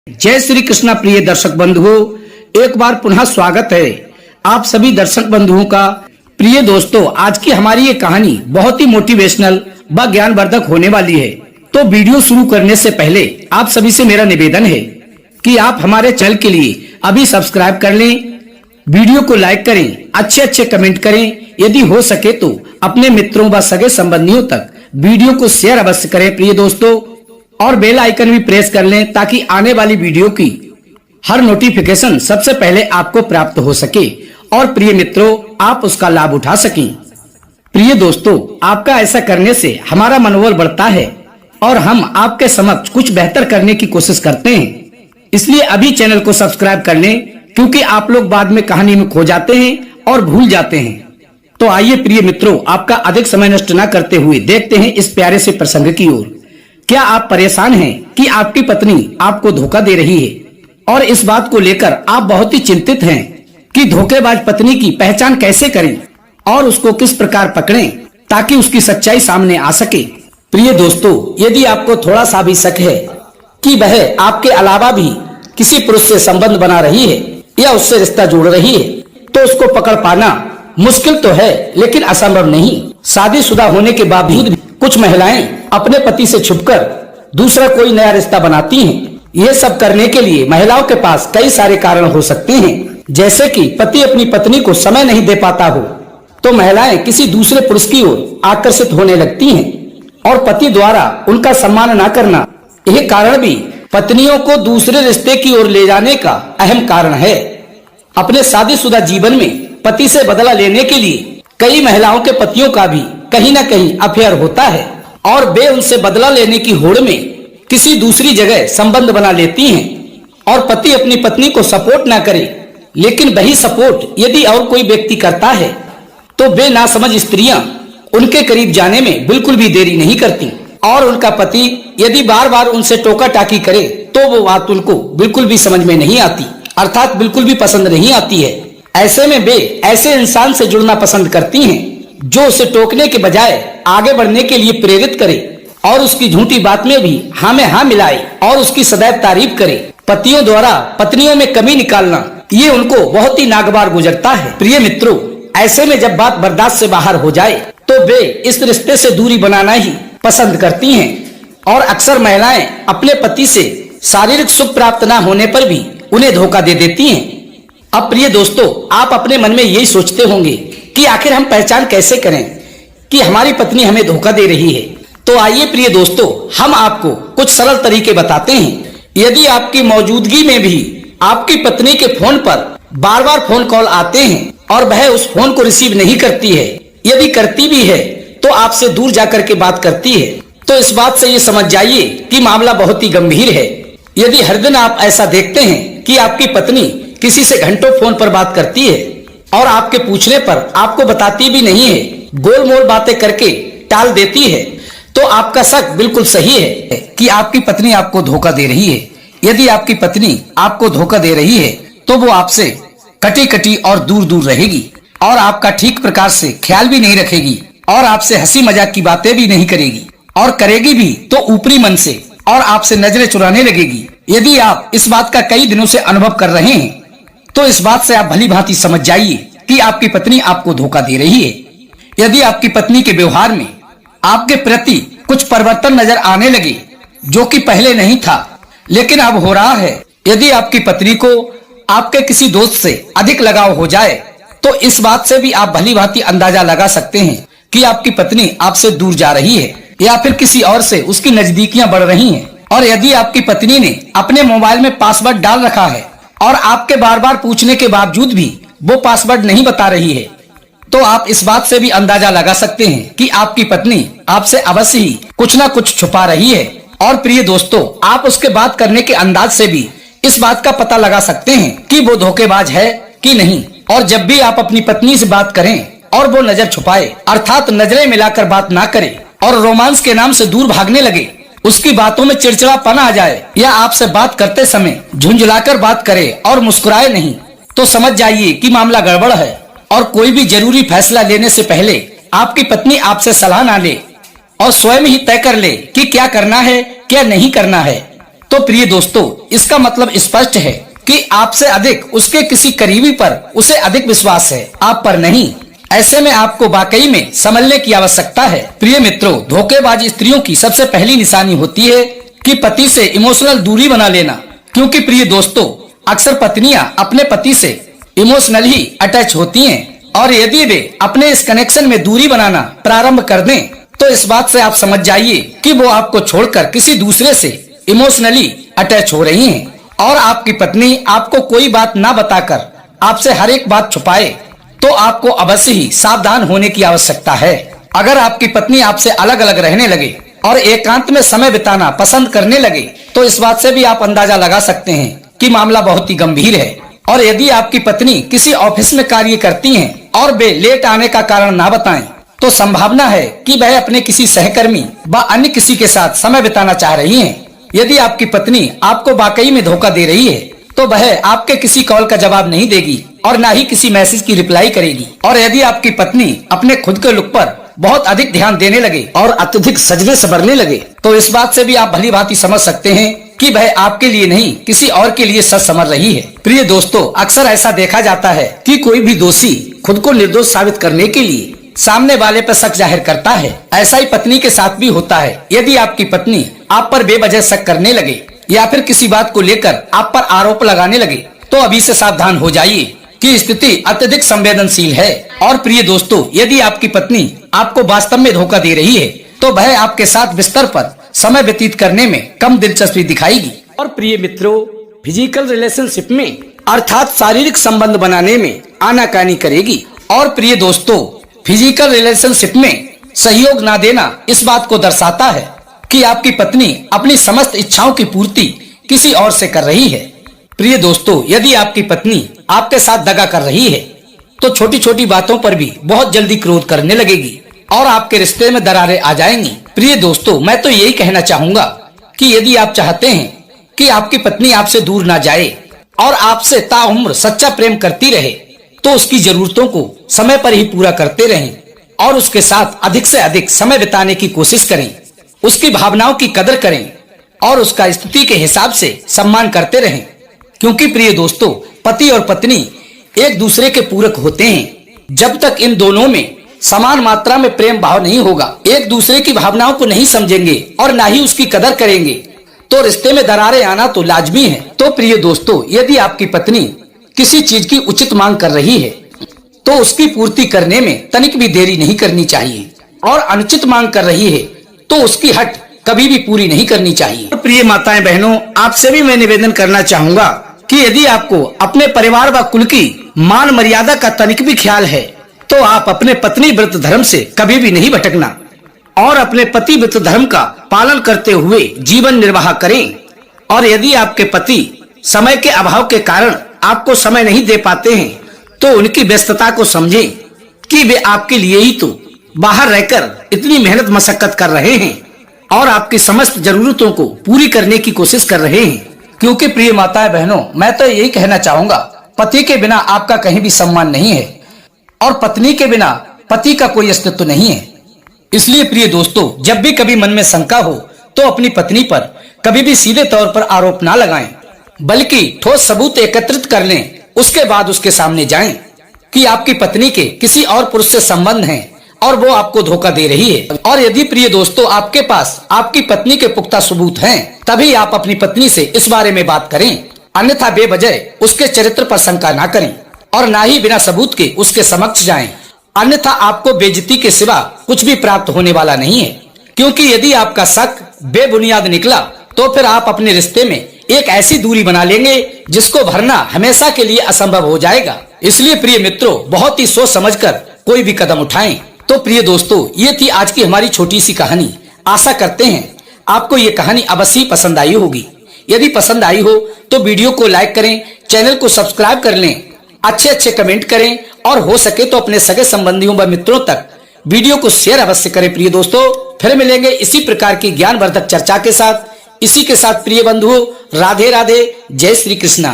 जय श्री कृष्णा। प्रिय दर्शक बंधुओं, एक बार पुनः स्वागत है आप सभी दर्शक बंधुओं का। प्रिय दोस्तों, आज की हमारी ये कहानी बहुत ही मोटिवेशनल व ज्ञानवर्धक होने वाली है। तो वीडियो शुरू करने से पहले आप सभी से मेरा निवेदन है कि आप हमारे चैनल के लिए अभी सब्सक्राइब कर लें, वीडियो को लाइक करें, अच्छे कमेंट करें, यदि हो सके तो अपने मित्रों व सगे संबंधियों तक वीडियो को शेयर अवश्य करें प्रिय दोस्तों, और बेल आइकन भी प्रेस कर लें ताकि आने वाली वीडियो की हर नोटिफिकेशन सबसे पहले आपको प्राप्त हो सके और प्रिय मित्रों आप उसका लाभ उठा सकें। प्रिय दोस्तों, आपका ऐसा करने से हमारा मनोबल बढ़ता है और हम आपके समक्ष कुछ बेहतर करने की कोशिश करते हैं। इसलिए अभी चैनल को सब्सक्राइब कर लें, क्योंकि आप लोग बाद में कहानी में खो जाते हैं और भूल जाते हैं। तो आइए प्रिय मित्रों, आपका अधिक समय नष्ट न करते हुए देखते हैं इस प्यारे से प्रसंग की ओर। क्या आप परेशान हैं कि आपकी पत्नी आपको धोखा दे रही है और इस बात को लेकर आप बहुत ही चिंतित हैं कि धोखेबाज पत्नी की पहचान कैसे करें और उसको किस प्रकार पकड़ें ताकि उसकी सच्चाई सामने आ सके। प्रिय दोस्तों, यदि आपको थोड़ा सा भी शक है कि वह आपके अलावा भी किसी पुरुष से संबंध बना रही है या उससे रिश्ता जोड़ रही है, तो उसको पकड़ पाना मुश्किल तो है लेकिन असंभव नहीं। शादीशुदा होने के बावजूद भी कुछ महिलाएं अपने पति से छुपकर दूसरा कोई नया रिश्ता बनाती हैं। ये सब करने के लिए महिलाओं के पास कई सारे कारण हो सकते हैं, जैसे कि पति अपनी पत्नी को समय नहीं दे पाता हो तो महिलाएं किसी दूसरे पुरुष की ओर आकर्षित होने लगती हैं, और पति द्वारा उनका सम्मान न करना यह कारण भी पत्नियों को दूसरे रिश्ते की ओर ले जाने का अहम कारण है। अपने शादीशुदा जीवन में पति से बदला लेने के लिए कई महिलाओं के पतियों का भी कहीं न कहीं अफेयर होता है और वे उनसे बदला लेने की होड़ में किसी दूसरी जगह संबंध बना लेती हैं। और पति अपनी पत्नी को सपोर्ट ना करे, लेकिन वही सपोर्ट यदि और कोई व्यक्ति करता है तो वे नासमझ स्त्रियां उनके करीब जाने में बिल्कुल भी देरी नहीं करती, और उनका पति यदि बार बार उनसे टोका टाकी करे तो वो बात उनको बिल्कुल भी समझ में नहीं आती, अर्थात बिल्कुल भी पसंद नहीं आती है। ऐसे में वे ऐसे इंसान से जुड़ना पसंद करती हैं जो उसे टोकने के बजाय आगे बढ़ने के लिए प्रेरित करे और उसकी झूठी बात में भी हाँ में हाँ मिलाए और उसकी सदैव तारीफ करे। पतियों द्वारा पत्नियों में कमी निकालना ये उनको बहुत ही नागवार गुजरता है। प्रिय मित्रों, ऐसे में जब बात बर्दाश्त से बाहर हो जाए तो वे इस रिश्ते से दूरी बनाना ही पसंद करती हैं, और अक्सर महिलाएं अपने पति से शारीरिक सुख प्राप्त न होने पर भी उन्हें धोखा दे देती हैं। अब प्रिय दोस्तों, आप अपने मन में यही सोचते होंगे कि आखिर हम पहचान कैसे करें कि हमारी पत्नी हमें धोखा दे रही है। तो आइए प्रिय दोस्तों, हम आपको कुछ सरल तरीके बताते हैं। यदि आपकी मौजूदगी में भी आपकी पत्नी के फोन पर बार बार फोन कॉल आते हैं और वह उस फोन को रिसीव नहीं करती है, यदि करती भी है तो आपसे दूर जाकर के बात करती है, तो इस बात से ये समझ जाइए कि मामला बहुत ही गंभीर है। यदि हर दिन आप ऐसा देखते हैं कि आपकी पत्नी किसी से घंटों फोन पर बात करती है और आपके पूछने पर आपको बताती भी नहीं है, गोल मोल बातें करके टाल देती है, तो आपका शक बिल्कुल सही है कि आपकी पत्नी आपको धोखा दे रही है। यदि आपकी पत्नी आपको धोखा दे रही है तो वो आपसे कटी कटी और दूर दूर रहेगी और आपका ठीक प्रकार से ख्याल भी नहीं रखेगी और आपसे हंसी मजाक की बातें भी नहीं करेगी, और करेगी भी तो ऊपरी मन से, और आपसे नजरें चुराने लगेगी। यदि आप इस बात का कई दिनों से अनुभव कर रहे हैं तो इस बात से आप भली भांति समझ जाइए कि आपकी पत्नी आपको धोखा दे रही है। यदि आपकी पत्नी के व्यवहार में आपके प्रति कुछ परिवर्तन नजर आने लगे जो कि पहले नहीं था लेकिन अब हो रहा है, यदि आपकी पत्नी को आपके किसी दोस्त से अधिक लगाव हो जाए तो इस बात से भी आप भली भांति अंदाजा लगा सकते हैं कि आपकी पत्नी आपसे दूर जा रही है या फिर किसी और से उसकी नजदीकियां बढ़ रही हैं। और यदि आपकी पत्नी ने अपने मोबाइल में पासवर्ड डाल रखा है और आपके बार बार पूछने के बावजूद भी वो पासवर्ड नहीं बता रही है, तो आप इस बात से भी अंदाजा लगा सकते हैं कि आपकी पत्नी आपसे अवश्य ही कुछ न कुछ छुपा रही है। और प्रिय दोस्तों, आप उसके बात करने के अंदाज से भी इस बात का पता लगा सकते हैं कि वो धोखेबाज है कि नहीं। और जब भी आप अपनी पत्नी से बात करें और वो नजर छुपाए, अर्थात नजरें मिलाकर बात ना करे और रोमांस के नाम से दूर भागने लगे, उसकी बातों में चिड़चिड़ापन आ जाए या आपसे बात करते समय झुंझुलाकर बात करे और मुस्कुराए नहीं, तो समझ जाइए कि मामला गड़बड़ है। और कोई भी जरूरी फैसला लेने से पहले आपकी पत्नी आपसे सलाह ना ले और स्वयं ही तय कर ले कि क्या करना है क्या नहीं करना है। तो प्रिय दोस्तों, इसका मतलब स्पष्ट है कि आपसे अधिक उसके किसी करीबी पर उसे अधिक विश्वास है, आप पर नहीं। ऐसे में आपको वाकई में संभलने की आवश्यकता है। प्रिय मित्रों, धोखेबाज स्त्रियों की सबसे पहली निशानी होती है कि पति से इमोशनल दूरी बना लेना। क्योंकि प्रिय दोस्तों, अक्सर पत्नियां अपने पति से इमोशनली अटैच होती हैं, और यदि वे अपने इस कनेक्शन में दूरी बनाना प्रारंभ कर दें तो इस बात से आप समझ जाइए कि वो आपको छोड़कर किसी दूसरे से इमोशनली अटैच हो रही हैं। और आपकी पत्नी आपको कोई बात ना बताकर आपसे हर एक बात छुपाए तो आपको अवश्य ही सावधान होने की आवश्यकता है। अगर आपकी पत्नी आपसे अलग अलग रहने लगे और एकांत में समय बिताना पसंद करने लगे तो इस बात से भी आप अंदाजा लगा सकते हैं कि मामला बहुत ही गंभीर है। और यदि आपकी पत्नी किसी ऑफिस में कार्य करती हैं और वे लेट आने का कारण ना बताएं तो संभावना है कि वह अपने किसी सहकर्मी व अन्य किसी के साथ समय बिताना चाह रही हैं। यदि आपकी पत्नी आपको वाकई में धोखा दे रही है तो वह आपके किसी कॉल का जवाब नहीं देगी और ना ही किसी मैसेज की रिप्लाई करेगी। और यदि आपकी पत्नी अपने खुद के लुक पर बहुत अधिक ध्यान देने लगे और अत्यधिक सजने संवरने लगे तो इस बात से भी आप भली भांति समझ सकते हैं कि वह आपके लिए नहीं किसी और के लिए सच समझ रही है। प्रिय दोस्तों, अक्सर ऐसा देखा जाता है कि कोई भी दोषी खुद को निर्दोष साबित करने के लिए सामने वाले पर शक जाहिर करता है। ऐसा ही पत्नी के साथ भी होता है। यदि आपकी पत्नी आप पर बेवजह शक करने लगे या फिर किसी बात को लेकर आप पर आरोप लगाने लगे तो अभी से सावधान हो जाइए कि स्थिति अत्यधिक संवेदनशील है। और प्रिय दोस्तों, यदि आपकी पत्नी आपको वास्तव में धोखा दे रही है तो वह आपके साथ बिस्तर पर समय व्यतीत करने में कम दिलचस्पी दिखाएगी। और प्रिय मित्रों, फिजिकल रिलेशनशिप में अर्थात शारीरिक संबंध बनाने में आनाकानी करेगी। और प्रिय दोस्तों, फिजिकल रिलेशनशिप में सहयोग ना देना इस बात को दर्शाता है कि आपकी पत्नी अपनी समस्त इच्छाओं की पूर्ति किसी और से कर रही है। प्रिय दोस्तों, यदि आपकी पत्नी आपके साथ दगा कर रही है तो छोटी छोटी बातों पर भी बहुत जल्दी क्रोध करने लगेगी और आपके रिश्ते में दरारें आ जाएंगी। प्रिय दोस्तों, मैं तो यही कहना चाहूंगा कि यदि आप चाहते हैं कि आपकी पत्नी आपसे दूर ना जाए और आपसे ताउम्र सच्चा प्रेम करती रहे तो उसकी जरूरतों को समय पर ही पूरा करते रहें और उसके साथ अधिक से अधिक समय बिताने की कोशिश करें, उसकी भावनाओं की कदर करें और उसका स्थिति के हिसाब से सम्मान करते रहें। क्योंकि प्रिय दोस्तों, पति और पत्नी एक दूसरे के पूरक होते हैं। जब तक इन दोनों में समान मात्रा में प्रेम भाव नहीं होगा, एक दूसरे की भावनाओं को नहीं समझेंगे और ना ही उसकी कदर करेंगे तो रिश्ते में दरारें आना तो लाजमी है। तो प्रिय दोस्तों, यदि आपकी पत्नी किसी चीज की उचित मांग कर रही है तो उसकी पूर्ति करने में तनिक भी देरी नहीं करनी चाहिए और अनुचित मांग कर रही है तो उसकी हट कभी भी पूरी नहीं करनी चाहिए। तो प्रिय माताएं बहनों, आपसे भी मैं निवेदन करना चाहूंगा कि यदि आपको अपने परिवार व कुल की मान मर्यादा का तनिक भी ख्याल है तो आप अपने पत्नी व्रत धर्म से कभी भी नहीं भटकना और अपने पति व्रत धर्म का पालन करते हुए जीवन निर्वाह करें। और यदि आपके पति समय के अभाव के कारण आपको समय नहीं दे पाते हैं तो उनकी व्यस्तता को समझें कि वे आपके लिए ही तो बाहर रहकर इतनी मेहनत मशक्कत कर रहे हैं और आपकी समस्त जरूरतों को पूरी करने की कोशिश कर रहे हैं। क्योंकि प्रिय माताएं बहनों, मैं तो यही कहना चाहूंगा, पति के बिना आपका कहीं भी सम्मान नहीं है और पत्नी के बिना पति का कोई अस्तित्व नहीं है। इसलिए प्रिय दोस्तों, जब भी कभी मन में शंका हो तो अपनी पत्नी पर कभी भी सीधे तौर पर आरोप ना लगाएं, बल्कि ठोस सबूत एकत्रित कर लें, उसके बाद उसके सामने जाएं कि आपकी पत्नी के किसी और पुरुष से संबंध हैं और वो आपको धोखा दे रही है। और यदि प्रिय दोस्तों आपके पास आपकी पत्नी के पुख्ता सबूत हैं, तभी आप अपनी पत्नी से इस बारे में बात करें, अन्यथा बेवजह उसके चरित्र पर शंका ना करें और ना ही बिना सबूत के उसके समक्ष जाएं, अन्यथा आपको बेइज्जती के सिवा कुछ भी प्राप्त होने वाला नहीं है। क्योंकि यदि आपका शक बेबुनियाद निकला तो फिर आप अपने रिश्ते में एक ऐसी दूरी बना लेंगे जिसको भरना हमेशा के लिए असंभव हो जाएगा। इसलिए प्रिय मित्रों, बहुत ही सोच समझकर कोई भी कदम उठाएं। तो प्रिय दोस्तों, ये थी आज की हमारी छोटी सी कहानी। आशा करते हैं आपको ये कहानी अवश्य ही पसंद आई होगी। यदि पसंद आई हो तो वीडियो को लाइक करें, चैनल को सब्सक्राइब कर लें, अच्छे कमेंट करें और हो सके तो अपने सगे संबंधियों व मित्रों तक वीडियो को शेयर अवश्य करें। प्रिय दोस्तों, फिर मिलेंगे इसी प्रकार की ज्ञानवर्धक चर्चा के साथ। इसी के साथ प्रिय बंधुओं, राधे राधे, जय श्री कृष्णा।